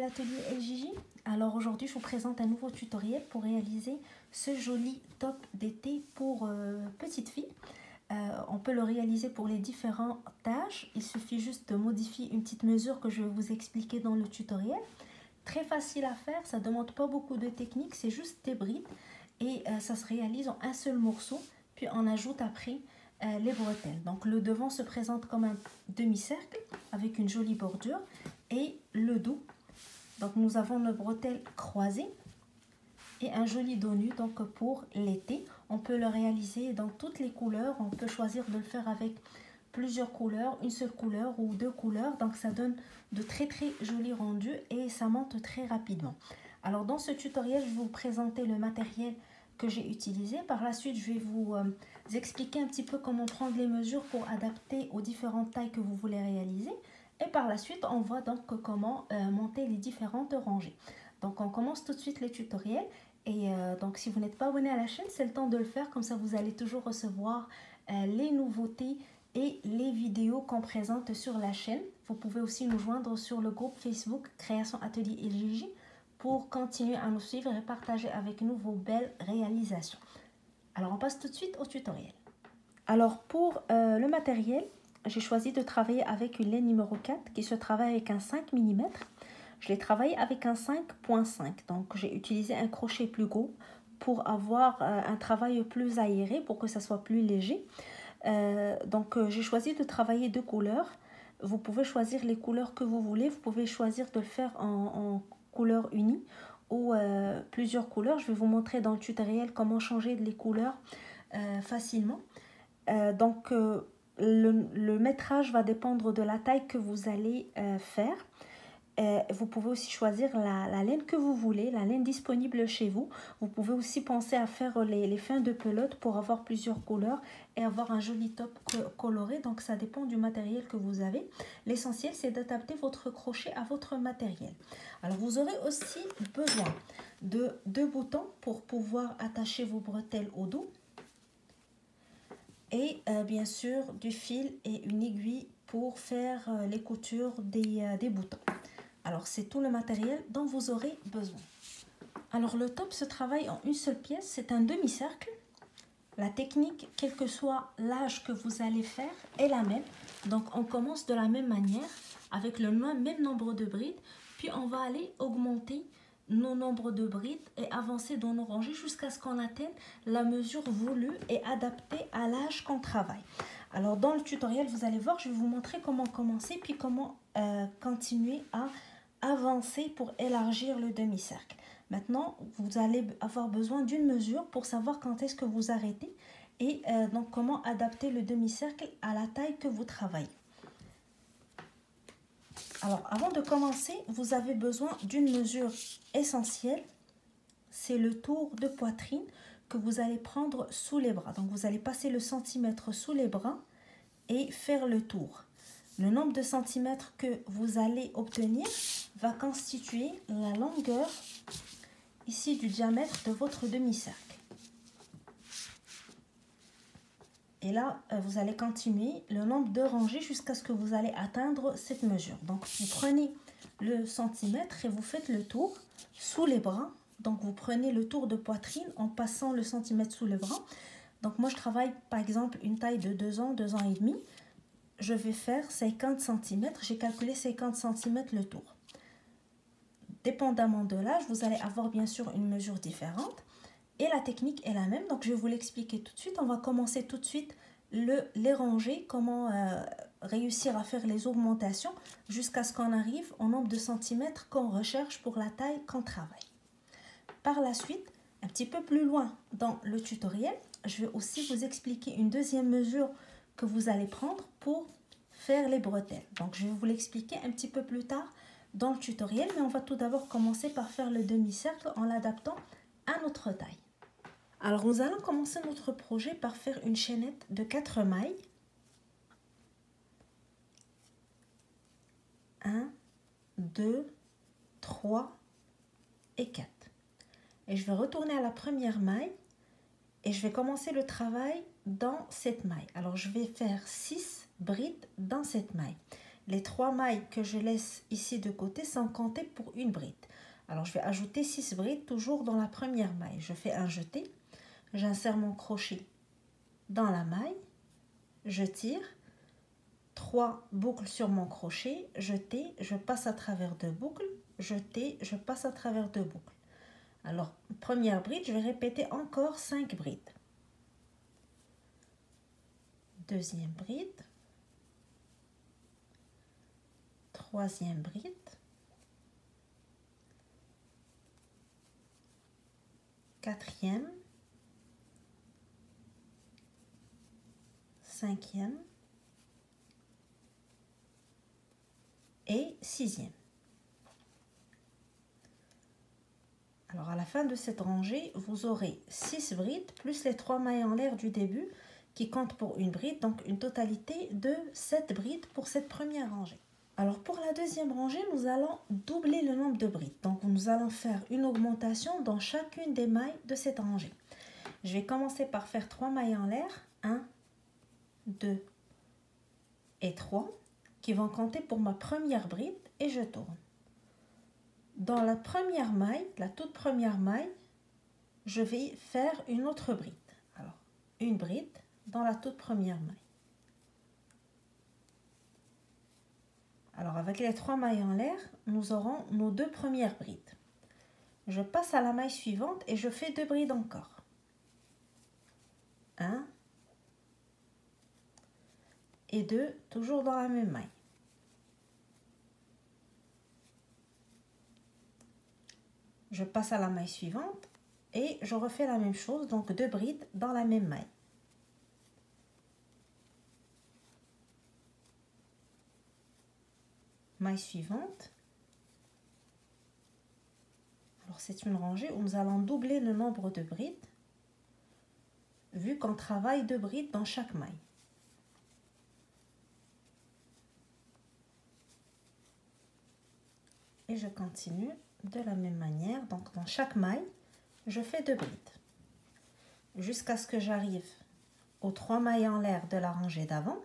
l'atelier LJJ. Alors aujourd'hui je vous présente un nouveau tutoriel pour réaliser ce joli top d'été pour petite fille. On peut le réaliser pour les différentes tâches. Il suffit juste de modifier une petite mesure que je vais vous expliquer dans le tutoriel. Très facile à faire, ça ne demande pas beaucoup de technique, c'est juste des brides et ça se réalise en un seul morceau. Puis on ajoute après les bretelles. Donc le devant se présente comme un demi-cercle avec une jolie bordure et le dos. Donc nous avons nos bretelles croisées et un joli dos nu. Donc pour l'été, on peut le réaliser dans toutes les couleurs. On peut choisir de le faire avec plusieurs couleurs, une seule couleur ou deux couleurs. Donc ça donne de très jolis rendus et ça monte très rapidement. Alors dans ce tutoriel, je vais vous présenter le matériel que j'ai utilisé. Par la suite, je vais vous expliquer un petit peu comment prendre les mesures pour adapter aux différentes tailles que vous voulez réaliser. Et par la suite, on voit donc comment monter les différentes rangées. Donc on commence tout de suite le tutoriel. Et donc si vous n'êtes pas abonné à la chaîne, c'est le temps de le faire. Comme ça, vous allez toujours recevoir les nouveautés et les vidéos qu'on présente sur la chaîne. Vous pouvez aussi nous joindre sur le groupe Facebook Création Atelier LJJ pour continuer à nous suivre et partager avec nous vos belles réalisations. Alors on passe tout de suite au tutoriel. Alors pour le matériel, j'ai choisi de travailler avec une laine numéro 4 qui se travaille avec un 5 mm. Je l'ai travaillé avec un 5.5, donc j'ai utilisé un crochet plus gros pour avoir un travail plus aéré, pour que ça soit plus léger. J'ai choisi de travailler deux couleurs. Vous pouvez choisir les couleurs que vous voulez. Vous pouvez choisir de le faire en couleur unie ou plusieurs couleurs. Je vais vous montrer dans le tutoriel comment changer les couleurs facilement. Le métrage va dépendre de la taille que vous allez faire. Vous pouvez aussi choisir la laine que vous voulez, la laine disponible chez vous. Vous pouvez aussi penser à faire les fins de pelote pour avoir plusieurs couleurs et avoir un joli top coloré. Donc ça dépend du matériel que vous avez. L'essentiel, c'est d'adapter votre crochet à votre matériel. Alors vous aurez aussi besoin de deux boutons pour pouvoir attacher vos bretelles au dos. Et bien sûr du fil et une aiguille pour faire les coutures des boutons. Alors c'est tout le matériel dont vous aurez besoin. Alors le top se travaille en une seule pièce, c'est un demi-cercle. La technique, quel que soit l'âge que vous allez faire, est la même. Donc on commence de la même manière avec le même nombre de brides, puis on va aller augmenter nos nombres de brides et avancer dans nos rangées jusqu'à ce qu'on atteigne la mesure voulue et adaptée à l'âge qu'on travaille. Alors dans le tutoriel, vous allez voir, je vais vous montrer comment commencer puis comment continuer à avancer pour élargir le demi-cercle. Maintenant, vous allez avoir besoin d'une mesure pour savoir quand est-ce que vous arrêtez et donc comment adapter le demi-cercle à la taille que vous travaillez. Alors, avant de commencer, vous avez besoin d'une mesure essentielle. C'est le tour de poitrine que vous allez prendre sous les bras. Donc, vous allez passer le centimètre sous les bras et faire le tour. Le nombre de centimètres que vous allez obtenir va constituer la longueur ici du diamètre de votre demi-cercle. Et là, vous allez continuer le nombre de rangées jusqu'à ce que vous allez atteindre cette mesure. Donc, vous prenez le centimètre et vous faites le tour sous les bras. Donc, vous prenez le tour de poitrine en passant le centimètre sous les bras. Donc, moi, je travaille par exemple une taille de 2 ans, 2 ans et demi. Je vais faire 50 cm. J'ai calculé 50 cm le tour. Dépendamment de l'âge, vous allez avoir bien sûr une mesure différente. Et la technique est la même, donc je vais vous l'expliquer tout de suite. On va commencer tout de suite les rangées, comment réussir à faire les augmentations jusqu'à ce qu'on arrive au nombre de centimètres qu'on recherche pour la taille qu'on travaille. Par la suite, un petit peu plus loin dans le tutoriel, je vais aussi vous expliquer une deuxième mesure que vous allez prendre pour faire les bretelles. Donc je vais vous l'expliquer un petit peu plus tard dans le tutoriel, mais on va tout d'abord commencer par faire le demi-cercle en l'adaptant à notre taille. Alors nous allons commencer notre projet par faire une chaînette de 4 mailles. 1, 2, 3 et 4. Et je vais retourner à la première maille et je vais commencer le travail dans cette maille. Alors je vais faire 6 brides dans cette maille. les 3 mailles que je laisse ici de côté sont comptées pour une bride. Alors je vais ajouter 6 brides toujours dans la première maille. Je fais un jeté, j'insère mon crochet dans la maille, je tire, 3 boucles sur mon crochet, jeté, je passe à travers 2 boucles, jeté, je passe à travers 2 boucles. Alors première bride, je vais répéter encore 5 brides. Deuxième bride, troisième bride, quatrième, cinquième et sixième. Alors à la fin de cette rangée, vous aurez 6 brides plus les 3 mailles en l'air du début qui comptent pour une bride, donc une totalité de 7 brides pour cette première rangée. Alors pour la deuxième rangée, nous allons doubler le nombre de brides. Donc nous allons faire une augmentation dans chacune des mailles de cette rangée. Je vais commencer par faire 3 mailles en l'air, 1, 2 et 3, qui vont compter pour ma première bride et je tourne. Dans la première maille, la toute première maille, je vais faire une autre bride. Alors, une bride dans la toute première maille. Alors, avec les 3 mailles en l'air, nous aurons nos 2 premières brides. Je passe à la maille suivante et je fais 2 brides encore. 1 et 2, toujours dans la même maille. Je passe à la maille suivante et je refais la même chose, donc 2 brides dans la même maille. Maille suivante. Alors c'est une rangée où nous allons doubler le nombre de brides, vu qu'on travaille 2 brides dans chaque maille. Et je continue de la même manière, donc dans chaque maille, je fais 2 brides, jusqu'à ce que j'arrive aux 3 mailles en l'air de la rangée d'avant.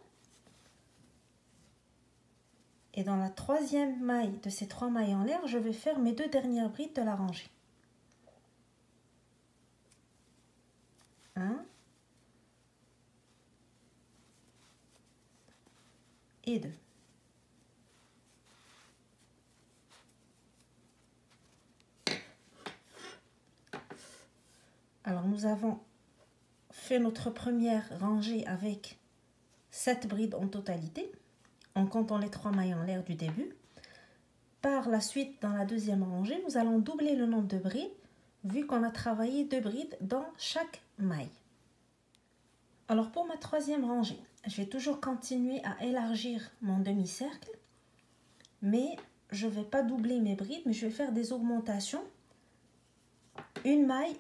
Et dans la troisième maille de ces 3 mailles en l'air, je vais faire mes 2 dernières brides de la rangée. 1 et 2. Alors nous avons fait notre première rangée avec 7 brides en totalité, en comptant les 3 mailles en l'air du début. Par la suite, dans la deuxième rangée, nous allons doubler le nombre de brides, vu qu'on a travaillé 2 brides dans chaque maille. Alors pour ma troisième rangée, je vais toujours continuer à élargir mon demi-cercle, mais je ne vais pas doubler mes brides, mais je vais faire des augmentations, une maille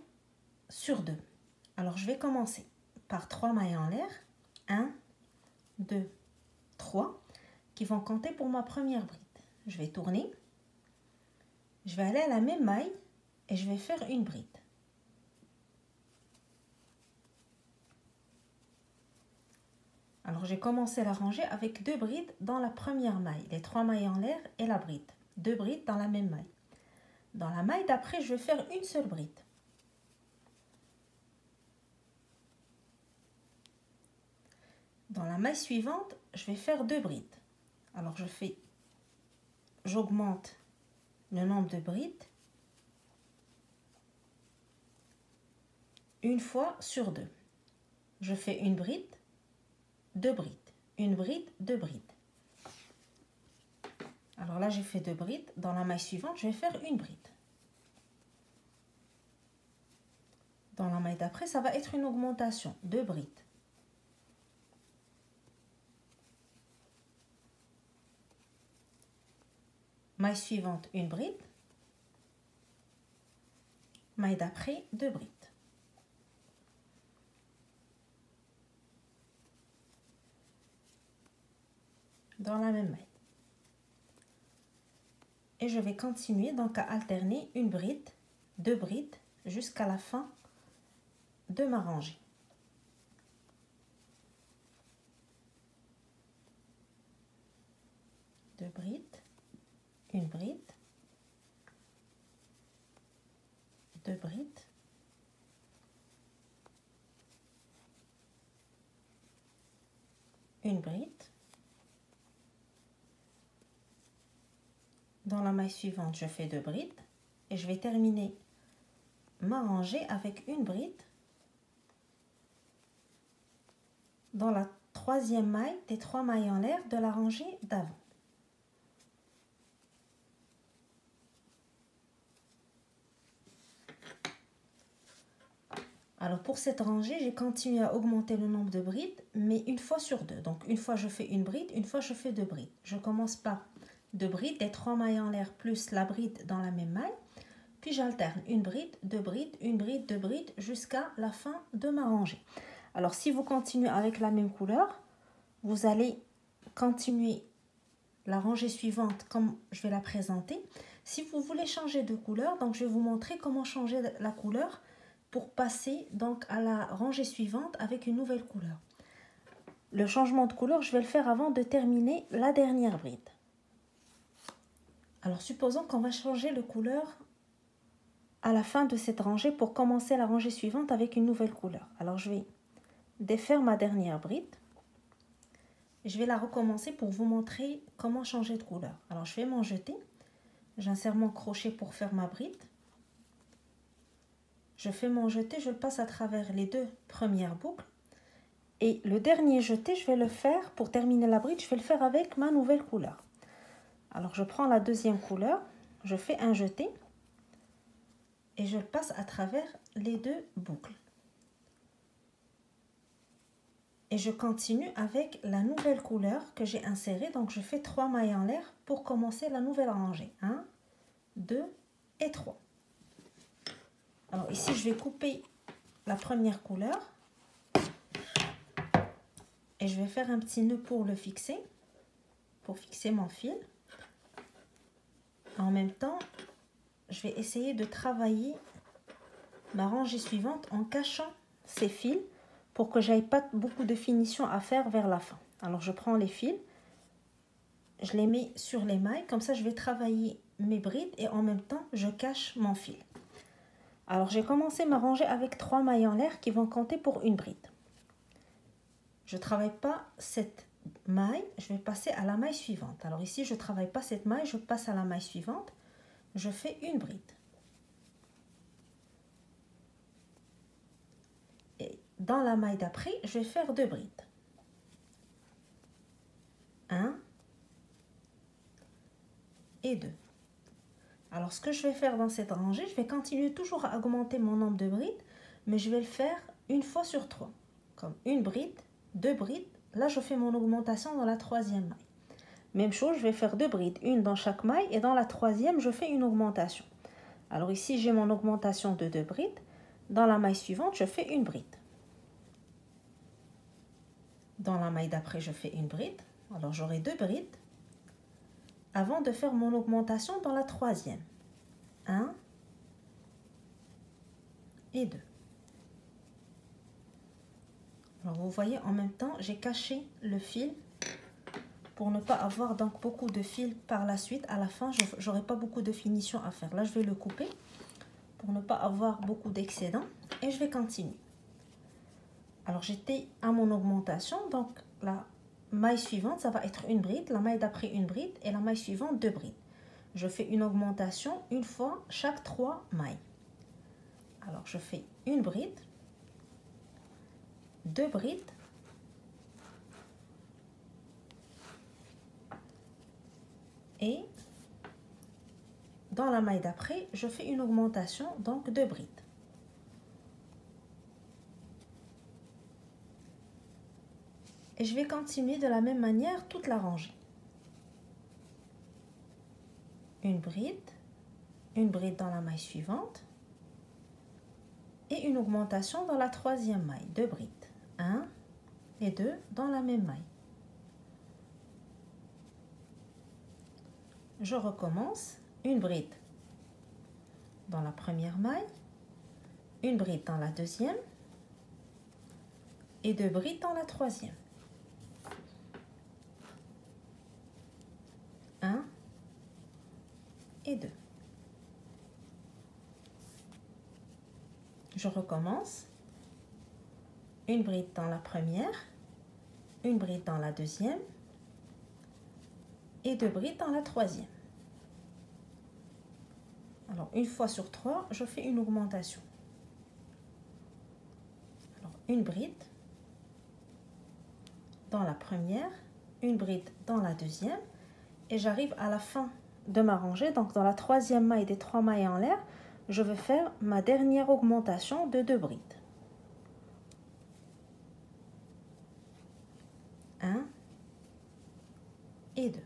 sur 2. Alors je vais commencer par 3 mailles en l'air, 1, 2, 3, qui vont compter pour ma première bride. Je vais tourner, je vais aller à la même maille et je vais faire une bride. Alors j'ai commencé la rangée avec 2 brides dans la première maille, les 3 mailles en l'air et la bride. 2 brides dans la même maille. Dans la maille d'après, je vais faire une seule bride. Dans la maille suivante, je vais faire 2 brides. Alors j'augmente le nombre de brides une fois sur 2. Je fais une bride, 2 brides, une bride, 2 brides. Alors là, j'ai fait 2 brides. Dans la maille suivante, je vais faire une bride. Dans la maille d'après, ça va être une augmentation, 2 brides. Maille suivante, une bride. Maille d'après, 2 brides. Dans la même maille. Et je vais continuer donc à alterner une bride, 2 brides jusqu'à la fin de ma rangée. une bride, 2 brides, une bride. Dans la maille suivante, je fais 2 brides et je vais terminer ma rangée avec une bride dans la troisième maille des 3 mailles en l'air de la rangée d'avant. Alors pour cette rangée, j'ai continué à augmenter le nombre de brides, mais une fois sur deux. Donc une fois je fais une bride, une fois je fais 2 brides. Je commence par 2 brides, les 3 mailles en l'air plus la bride dans la même maille. Puis j'alterne une bride, 2 brides, une bride, 2 brides jusqu'à la fin de ma rangée. Alors si vous continuez avec la même couleur, vous allez continuer la rangée suivante comme je vais la présenter. Si vous voulez changer de couleur, donc je vais vous montrer comment changer la couleur pour passer donc à la rangée suivante avec une nouvelle couleur. Le changement de couleur, je vais le faire avant de terminer la dernière bride. Alors supposons qu'on va changer de couleur à la fin de cette rangée pour commencer la rangée suivante avec une nouvelle couleur. Alors je vais défaire ma dernière bride. Je vais la recommencer pour vous montrer comment changer de couleur. Alors je fais mon jeté, j'insère mon crochet pour faire ma bride. Je fais mon jeté, je le passe à travers les 2 premières boucles. Et le dernier jeté, je vais le faire, pour terminer la bride, je vais le faire avec ma nouvelle couleur. Alors je prends la deuxième couleur, je fais un jeté et je le passe à travers les 2 boucles. Et je continue avec la nouvelle couleur que j'ai insérée. Donc je fais 3 mailles en l'air pour commencer la nouvelle rangée. 1, 2 et 3. Alors ici, je vais couper la première couleur et je vais faire un petit nœud pour le fixer, pour fixer mon fil. En même temps, je vais essayer de travailler ma rangée suivante en cachant ces fils pour que j'aille pas beaucoup de finition à faire vers la fin. Alors je prends les fils, je les mets sur les mailles, comme ça je vais travailler mes brides et en même temps je cache mon fil. Alors j'ai commencé ma rangée avec 3 mailles en l'air qui vont compter pour une bride. Je ne travaille pas cette maille, je vais passer à la maille suivante. Alors ici je ne travaille pas cette maille, je passe à la maille suivante, je fais une bride. Et dans la maille d'après, je vais faire 2 brides. 1 et 2. Alors ce que je vais faire dans cette rangée, je vais continuer toujours à augmenter mon nombre de brides, mais je vais le faire une fois sur 3. Comme une bride, 2 brides, là je fais mon augmentation dans la troisième maille. Même chose, je vais faire 2 brides, une dans chaque maille et dans la troisième, je fais une augmentation. Alors ici, j'ai mon augmentation de 2 brides. Dans la maille suivante, je fais une bride. Dans la maille d'après, je fais une bride. Alors j'aurai 2 brides avant de faire mon augmentation dans la troisième. 1 et 2. Alors vous voyez, en même temps, j'ai caché le fil pour ne pas avoir donc beaucoup de fil par la suite. À la fin, je n'aurai pas beaucoup de finition à faire. Là, je vais le couper pour ne pas avoir beaucoup d'excédent et je vais continuer. Alors j'étais à mon augmentation, donc la maille suivante, ça va être une bride, la maille d'après une bride et la maille suivante 2 brides. Je fais une augmentation une fois chaque 3 mailles. Alors je fais une bride, 2 brides, et dans la maille d'après, je fais une augmentation, donc 2 brides. Et je vais continuer de la même manière toute la rangée. Une bride dans la maille suivante et une augmentation dans la troisième maille, 2 brides. 1 et 2 dans la même maille. Je recommence, une bride dans la première maille, une bride dans la deuxième et 2 brides dans la troisième. 1 et 2. Je recommence. Une bride dans la première, une bride dans la deuxième et 2 brides dans la troisième. Alors, une fois sur 3, je fais une augmentation. Alors, une bride dans la première, une bride dans la deuxième et j'arrive à la fin de ma rangée. Donc, dans la troisième maille des 3 mailles en l'air, je vais faire ma dernière augmentation de 2 brides. 1 et 2.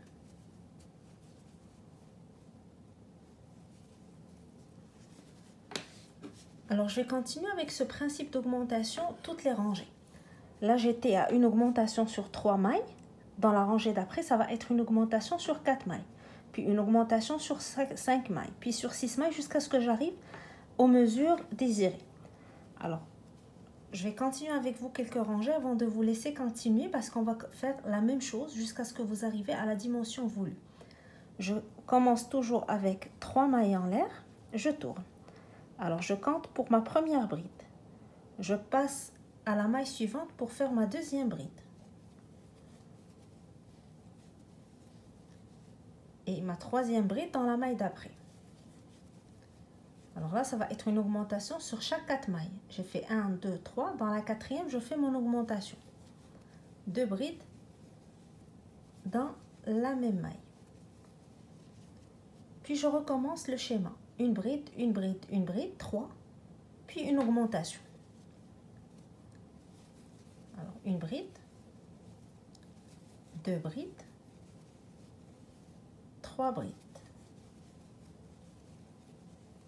Alors, je vais continuer avec ce principe d'augmentation toutes les rangées. Là, j'étais à une augmentation sur 3 mailles. Dans la rangée d'après, ça va être une augmentation sur 4 mailles. Puis une augmentation sur 5 mailles. Puis sur 6 mailles jusqu'à ce que j'arrive aux mesures désirées. Alors, je vais continuer avec vous quelques rangées avant de vous laisser continuer parce qu'on va faire la même chose jusqu'à ce que vous arrivez à la dimension voulue. Je commence toujours avec 3 mailles en l'air. Je tourne. Alors, je compte pour ma première bride. Je passe à la maille suivante pour faire ma deuxième bride. Et ma troisième bride dans la maille d'après. Alors là, ça va être une augmentation sur chaque 4 mailles. J'ai fait 1, 2, 3. Dans la quatrième, je fais mon augmentation. 2 brides dans la même maille. Puis je recommence le schéma. Une bride, une bride, une bride, 3. Puis une augmentation. Alors, une bride, 2 brides, 3 brides.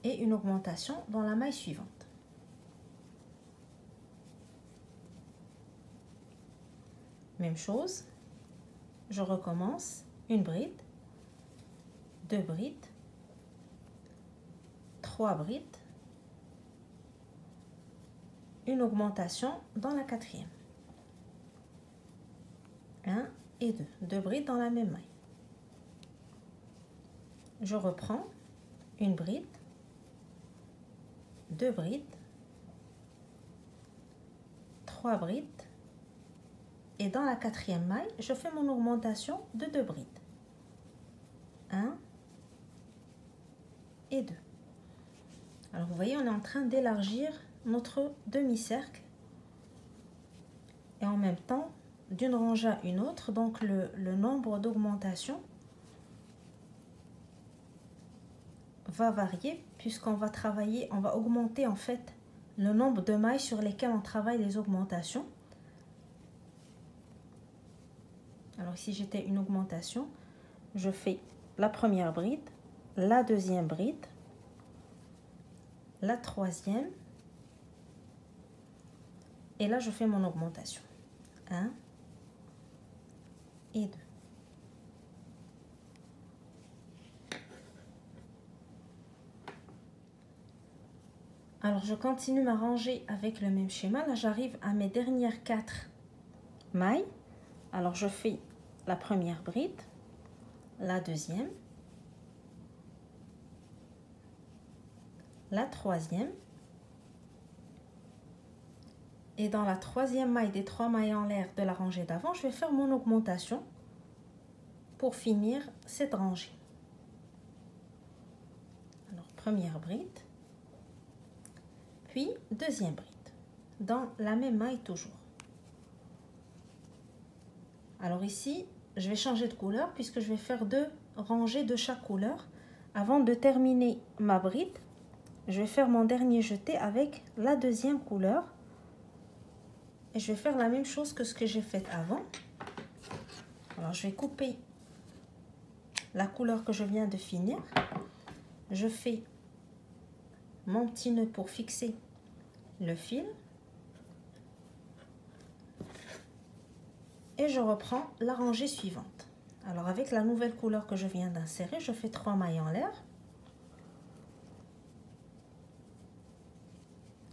Et une augmentation dans la maille suivante. Même chose, je recommence, une bride, 2 brides, 3 brides, une augmentation dans la quatrième. 1 et 2, 2 brides dans la même maille. Je reprends, une bride, 2 brides, 3 brides et dans la quatrième maille, je fais mon augmentation de 2 brides. 1 et 2. Alors vous voyez, on est en train d'élargir notre demi-cercle et en même temps, d'une rangée à une autre, donc le nombre d'augmentations va varier puisqu'on va travailler, on va augmenter en fait le nombre de mailles sur lesquelles on travaille les augmentations. Alors ici j'étais une augmentation, je fais la première bride, la deuxième bride, la troisième et là je fais mon augmentation. 1 et 2. Alors, je continue ma rangée avec le même schéma. Là, j'arrive à mes dernières 4 mailles. Alors, je fais la première bride, la deuxième, la troisième. Et dans la troisième maille des 3 mailles en l'air de la rangée d'avant, je vais faire mon augmentation pour finir cette rangée. Alors, première bride. Puis deuxième bride dans la même maille toujours. Alors ici je vais changer de couleur puisque je vais faire 2 rangées de chaque couleur. Avant de terminer ma bride, je vais faire mon dernier jeté avec la deuxième couleur et je vais faire la même chose que ce que j'ai fait avant. Alors je vais couper la couleur que je viens de finir, je fais mon petit nœud pour fixer le fil et je reprends la rangée suivante. Alors avec la nouvelle couleur que je viens d'insérer, je fais 3 mailles en l'air.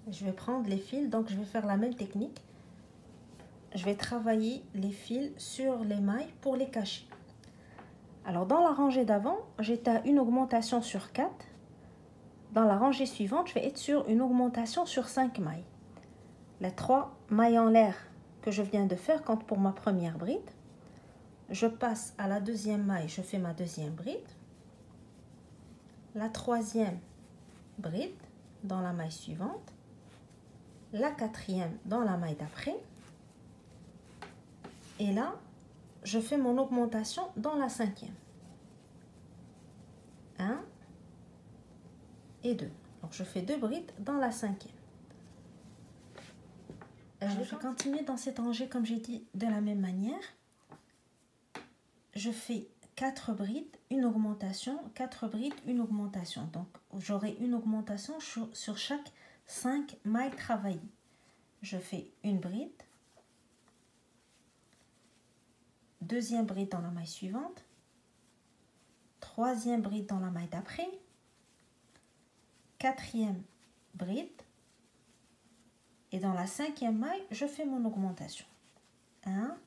Je vais prendre les fils, donc je vais faire la même technique. Je vais travailler les fils sur les mailles pour les cacher. Alors dans la rangée d'avant, j'étais à une augmentation sur 4. Dans la rangée suivante, je vais être sur une augmentation sur 5 mailles. Les 3 mailles en l'air que je viens de faire comptent pour ma première bride. Je passe à la deuxième maille, je fais ma deuxième bride. La troisième bride dans la maille suivante. La quatrième dans la maille d'après. Et là, je fais mon augmentation dans la cinquième. 1 et 2. Donc, je fais 2 brides dans la cinquième. Je vais continuer dans cette rangée, comme j'ai dit, de la même manière. Je fais 4 brides, une augmentation, 4 brides, une augmentation. Donc, j'aurai une augmentation sur chaque 5 mailles travaillées. Je fais une bride, deuxième bride dans la maille suivante, troisième bride dans la maille d'après, quatrième bride, et dans la cinquième maille, je fais mon augmentation. 1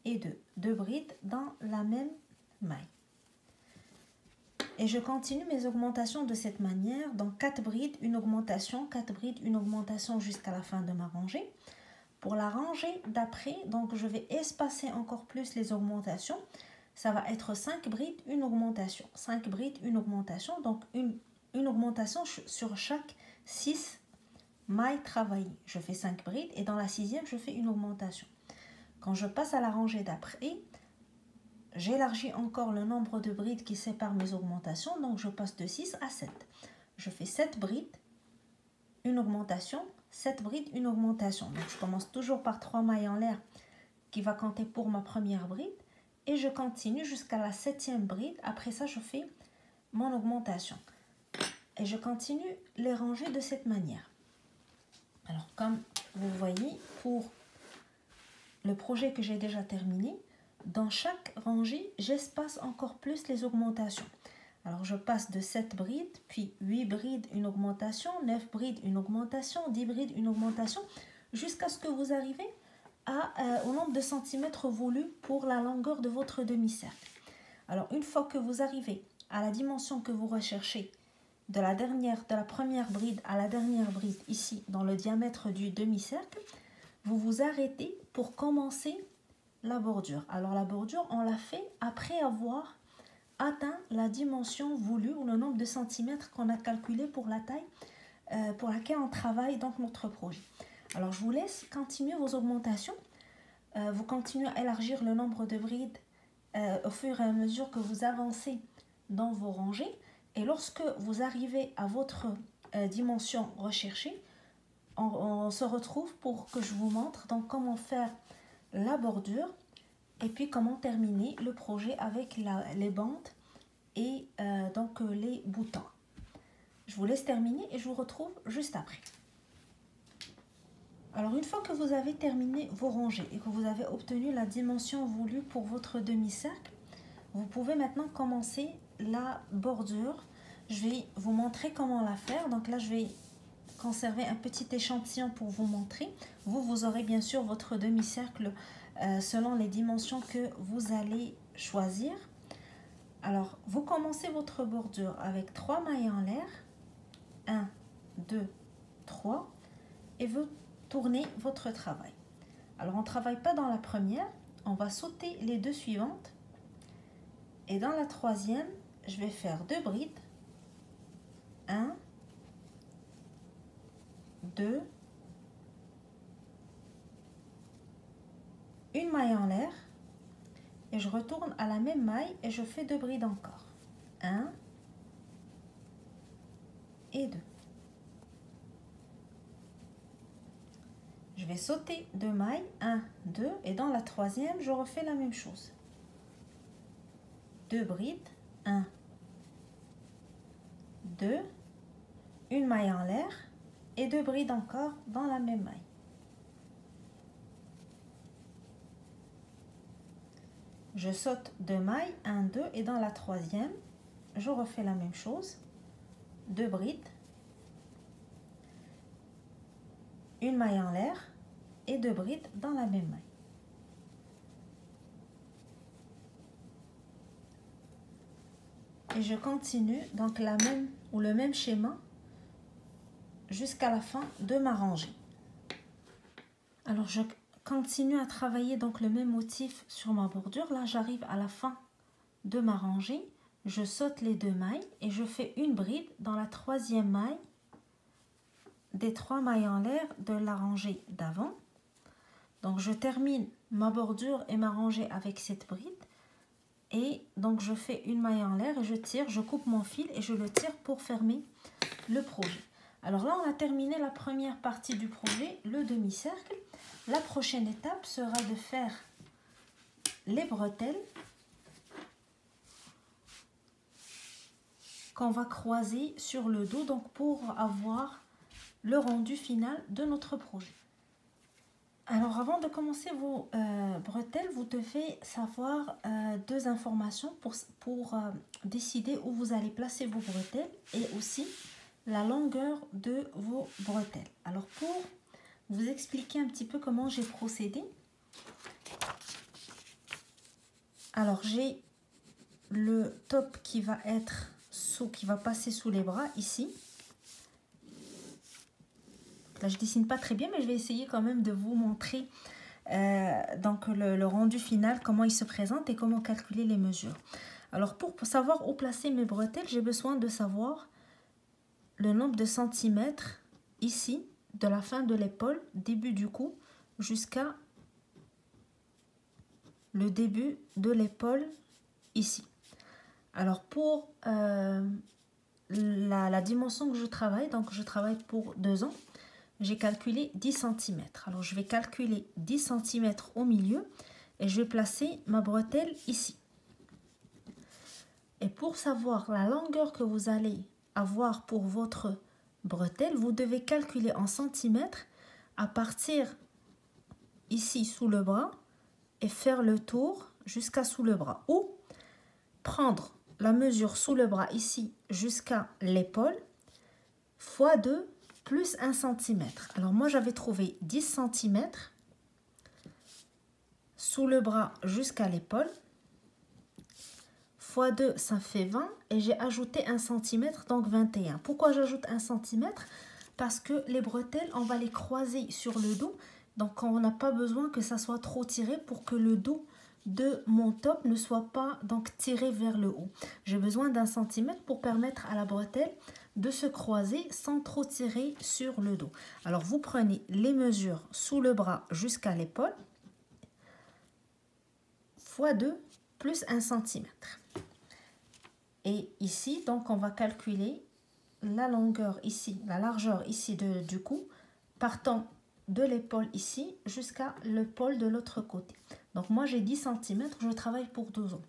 et 2. 2 brides dans la même maille. Et je continue mes augmentations de cette manière. Donc 4 brides, une augmentation, 4 brides, une augmentation jusqu'à la fin de ma rangée. Pour la rangée d'après, donc je vais espacer encore plus les augmentations. Ça va être 5 brides, une augmentation. 5 brides, une augmentation. Donc une augmentation sur chaque 6 mailles travaillées. Je fais 5 brides et dans la sixième, je fais une augmentation. Quand je passe à la rangée d'après, j'élargis encore le nombre de brides qui séparent mes augmentations. Donc je passe de 6 à 7. Je fais 7 brides, une augmentation, 7 brides, une augmentation. Donc je commence toujours par 3 mailles en l'air qui va compter pour ma première bride. Et je continue jusqu'à la 7e bride. Après ça, je fais mon augmentation. Et je continue les rangées de cette manière. Alors comme vous voyez, pour le projet que j'ai déjà terminé, dans chaque rangée, j'espace encore plus les augmentations. Alors je passe de 7 brides, puis 8 brides, une augmentation, 9 brides, une augmentation, 10 brides, une augmentation, jusqu'à ce que vous arrivez au nombre de centimètres voulu pour la longueur de votre demi-cercle. Alors une fois que vous arrivez à la dimension que vous recherchez, de la première bride à la dernière bride, ici dans le diamètre du demi-cercle, vous vous arrêtez pour commencer la bordure. Alors la bordure, on l'a fait après avoir atteint la dimension voulue ou le nombre de centimètres qu'on a calculé pour la taille pour laquelle on travaille dans notre projet. Alors je vous laisse continuer vos augmentations. Vous continuez à élargir le nombre de brides au fur et à mesure que vous avancez dans vos rangées. Et lorsque vous arrivez à votre dimension recherchée, on se retrouve pour que je vous montre donc comment faire la bordure et puis comment terminer le projet avec les bandes et donc les boutons. Je vous laisse terminer et je vous retrouve juste après. Alors une fois que vous avez terminé vos rangées et que vous avez obtenu la dimension voulue pour votre demi-cercle, vous pouvez maintenant commencer la bordure. Je vais vous montrer comment la faire. Donc là, je vais conserver un petit échantillon pour vous montrer. Vous aurez bien sûr votre demi-cercle selon les dimensions que vous allez choisir. Alors, vous commencez votre bordure avec 3 mailles en l'air. 1, 2, 3. Et vous tournez votre travail. Alors, on ne travaille pas dans la première. On va sauter les 2 suivantes. Et dans la troisième, je vais faire 2 brides. 1, 2, une maille en l'air. Et je retourne à la même maille et je fais 2 brides encore. 1 et 2. Je vais sauter 2 mailles, 1, 2, et dans la troisième, je refais la même chose. 2 brides, 1, 2, une maille en l'air et 2 brides encore dans la même maille. Je saute 2 mailles, 1, 2, et dans la troisième, je refais la même chose. 2 brides, une maille en l'air et 2 brides dans la même maille. et je continue donc le même schéma jusqu'à la fin de ma rangée. Alors je continue à travailler donc le même motif sur ma bordure. Là j'arrive à la fin de ma rangée, je saute les 2 mailles et je fais une bride dans la 3e maille des 3 mailles en l'air de la rangée d'avant. Donc je termine ma bordure et ma rangée avec cette bride et donc je fais une maille en l'air et je tire, je coupe mon fil et je le tire pour fermer le projet. Alors là on a terminé la première partie du projet, le demi-cercle. La prochaine étape sera de faire les bretelles qu'on va croiser sur le dos, donc pour avoir le rendu final de notre projet. Alors avant de commencer vos bretelles, vous devez savoir 2 informations pour décider où vous allez placer vos bretelles et aussi la longueur de vos bretelles. Alors pour vous expliquer un petit peu comment j'ai procédé. Alors j'ai le top qui va passer sous les bras ici. Là je dessine pas très bien, mais je vais essayer quand même de vous montrer donc le rendu final, comment il se présente et comment calculer les mesures. Alors pour savoir où placer mes bretelles, j'ai besoin de savoir le nombre de centimètres ici, de la fin de l'épaule, début du cou, jusqu'à le début de l'épaule ici. Alors pour la dimension que je travaille, donc je travaille pour 2 ans, j'ai calculé 10 cm. Alors je vais calculer 10 cm au milieu et je vais placer ma bretelle ici. Et pour savoir la longueur que vous allez avoir pour votre bretelle, vous devez calculer en centimètres à partir ici sous le bras et faire le tour jusqu'à sous le bras, ou prendre la mesure sous le bras ici jusqu'à l'épaule fois 2 plus 1 cm. Alors moi j'avais trouvé 10 cm sous le bras jusqu'à l'épaule fois 2, ça fait 20 et j'ai ajouté 1 cm, donc 21. Pourquoi j'ajoute 1 cm? Parce que les bretelles, on va les croiser sur le dos, donc on n'a pas besoin que ça soit trop tiré pour que le dos de mon top ne soit pas donc tiré vers le haut. J'ai besoin d'1 cm pour permettre à la bretelle de se croiser sans trop tirer sur le dos. Alors vous prenez les mesures sous le bras jusqu'à l'épaule fois 2 plus 1 cm. Et ici, donc, on va calculer la longueur ici, la largeur ici du cou, partant de l'épaule ici jusqu'à l'épaule de l'autre côté. Donc, moi, j'ai 10 cm, je travaille pour 12 ans.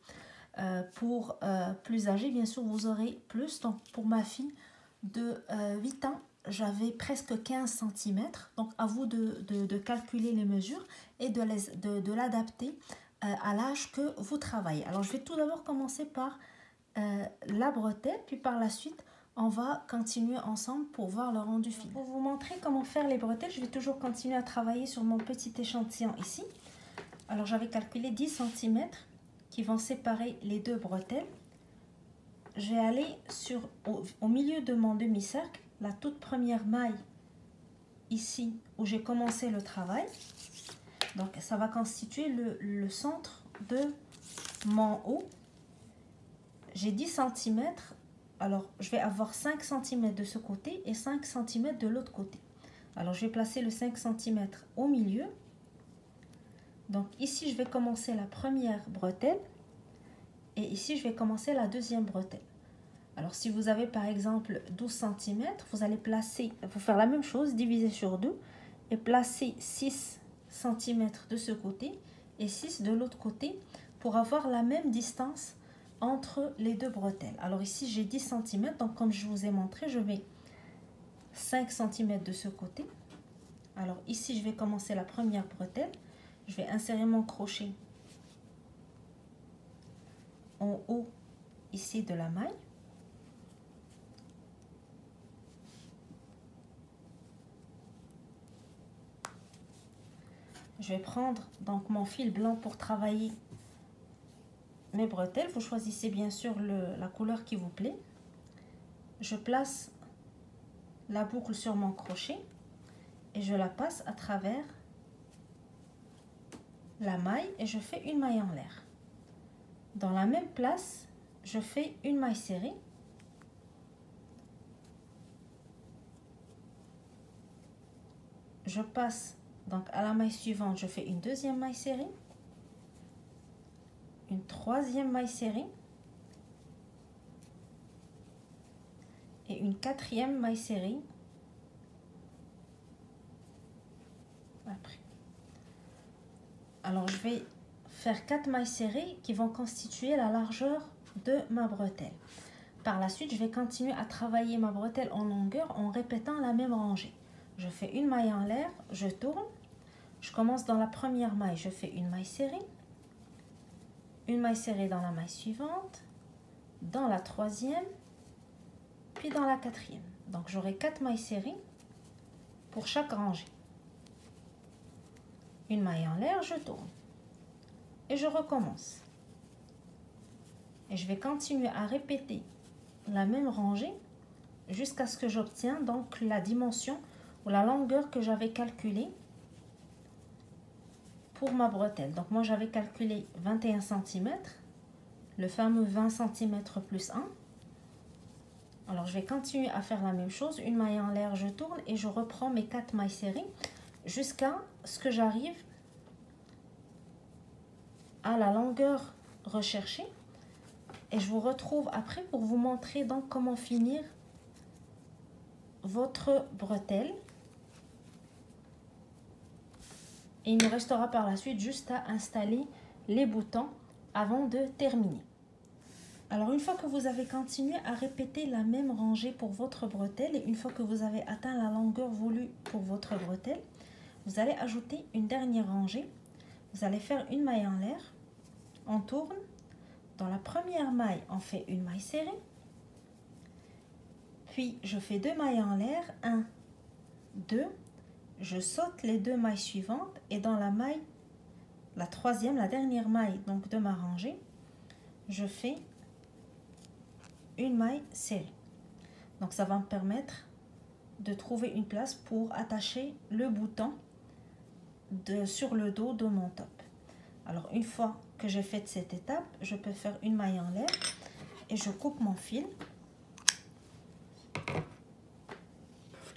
Pour plus âgé, bien sûr, vous aurez plus. Donc, pour ma fille de 8 ans, j'avais presque 15 cm. Donc, à vous de calculer les mesures et de l'adapter à l'âge que vous travaillez. Alors, je vais tout d'abord commencer par la bretelle, puis par la suite on va continuer ensemble pour voir le rendu final. Pour vous montrer comment faire les bretelles, je vais toujours continuer à travailler sur mon petit échantillon ici. Alors j'avais calculé 10 cm qui vont séparer les 2 bretelles. Je vais aller au milieu de mon demi-cercle, la toute première maille ici où j'ai commencé le travail. Donc ça va constituer le centre de mon haut. J'ai 10 cm, alors je vais avoir 5 cm de ce côté et 5 cm de l'autre côté. Alors je vais placer le 5 cm au milieu. Donc ici je vais commencer la première bretelle et ici je vais commencer la deuxième bretelle. Alors si vous avez par exemple 12 cm, vous allez faire la même chose, diviser sur 2 et placer 6 cm de ce côté et 6 de l'autre côté pour avoir la même distance entre les 2 bretelles. Alors ici j'ai 10 cm, donc comme je vous ai montré, je mets 5 cm de ce côté. Alors ici je vais commencer la première bretelle, je vais insérer mon crochet en haut ici de la maille. Je vais prendre donc mon fil blanc pour travailler mes bretelles. Vous choisissez bien sûr la couleur qui vous plaît. Je place la boucle sur mon crochet et je la passe à travers la maille et je fais une maille en l'air. Dans la même place, je fais une maille serrée. Je passe donc à la maille suivante, je fais une deuxième maille serrée, une troisième maille serrée et une quatrième maille serrée après. Alors je vais faire 4 mailles serrées qui vont constituer la largeur de ma bretelle. Par la suite, je vais continuer à travailler ma bretelle en longueur en répétant la même rangée. Je fais une maille en l'air, je tourne, je commence dans la première maille, je fais une maille serrée dans la maille suivante, dans la troisième, puis dans la quatrième. Donc j'aurai 4 mailles serrées pour chaque rangée. Une maille en l'air, je tourne et je recommence. Et je vais continuer à répéter la même rangée jusqu'à ce que j'obtienne donc la dimension ou la longueur que j'avais calculée pour ma bretelle. Donc moi j'avais calculé 21 cm, le fameux 20 cm plus 1. Alors je vais continuer à faire la même chose, une maille en l'air, je tourne et je reprends mes 4 mailles serrées jusqu'à ce que j'arrive à la longueur recherchée. Et je vous retrouve après pour vous montrer donc comment finir votre bretelle. Et il nous restera par la suite juste à installer les boutons avant de terminer. Alors une fois que vous avez continué à répéter la même rangée pour votre bretelle et une fois que vous avez atteint la longueur voulue pour votre bretelle, vous allez ajouter une dernière rangée. Vous allez faire une maille en l'air, on tourne. Dans la première maille, on fait une maille serrée. Puis je fais 2 mailles en l'air, 1, 2. Je saute les 2 mailles suivantes et dans la troisième, la dernière maille donc de ma rangée, je fais une maille serrée. Donc ça va me permettre de trouver une place pour attacher le bouton sur le dos de mon top. Alors une fois que j'ai fait cette étape, je peux faire une maille en l'air et je coupe mon fil.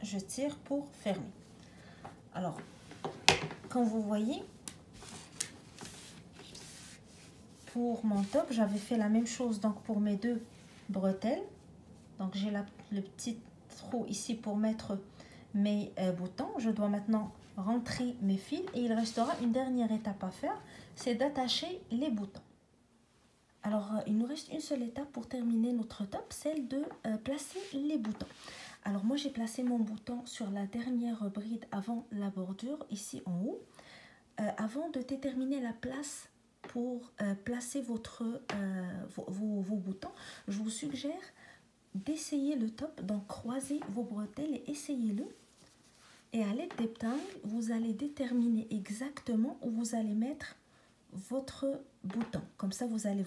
Je tire pour fermer. Alors, comme vous voyez, pour mon top, j'avais fait la même chose donc pour mes 2 bretelles. Donc j'ai le petit trou ici pour mettre mes boutons. Je dois maintenant rentrer mes fils et il restera une dernière étape à faire, c'est d'attacher les boutons. Alors il nous reste une seule étape pour terminer notre top, celle de placer les boutons. Alors moi j'ai placé mon bouton sur la dernière bride avant la bordure ici en haut. Avant de déterminer la place pour placer vos boutons, je vous suggère d'essayer le top, donc croisez vos bretelles et essayez-le. Et à l'aide des petits, vous allez déterminer exactement où vous allez mettre votre bouton. Comme ça, vous allez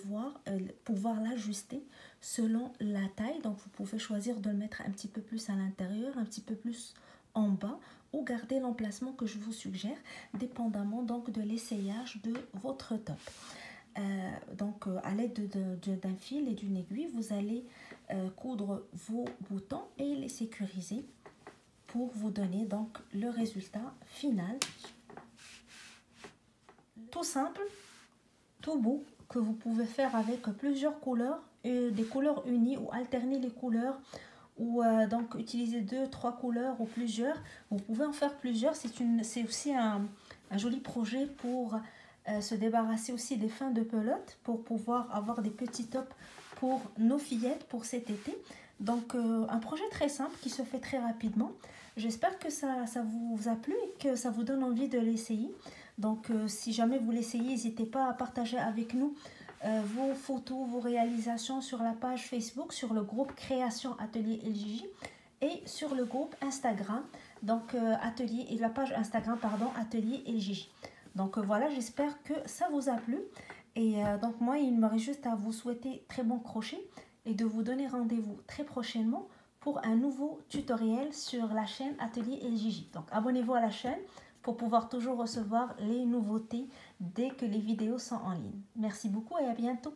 pouvoir l'ajuster selon la taille. Donc, vous pouvez choisir de le mettre un petit peu plus à l'intérieur, un petit peu plus en bas ou garder l'emplacement que je vous suggère, dépendamment donc de l'essayage de votre top. À l'aide d'un fil et d'une aiguille, vous allez coudre vos boutons et les sécuriser pour vous donner donc le résultat final. Tout simple, tout beau, que vous pouvez faire avec plusieurs couleurs, des couleurs unies ou alterner les couleurs ou donc utiliser 2-3 couleurs ou plusieurs. Vous pouvez en faire plusieurs, c'est aussi un joli projet pour se débarrasser aussi des fins de pelote, pour pouvoir avoir des petits tops pour nos fillettes pour cet été. Donc un projet très simple qui se fait très rapidement. J'espère que ça vous a plu et que ça vous donne envie de l'essayer. Donc si jamais vous l'essayez, n'hésitez pas à partager avec nous vos photos, vos réalisations sur la page Facebook, sur le groupe Création Atelier LJJ et sur le groupe Instagram, donc la page Instagram pardon, Atelier LJJ. Donc voilà, j'espère que ça vous a plu. Et donc moi, il me reste juste à vous souhaiter très bon crochet et de vous donner rendez-vous très prochainement pour un nouveau tutoriel sur la chaîne Atelier LJJ. Donc abonnez-vous à la chaîne pour pouvoir toujours recevoir les nouveautés dès que les vidéos sont en ligne. Merci beaucoup et à bientôt.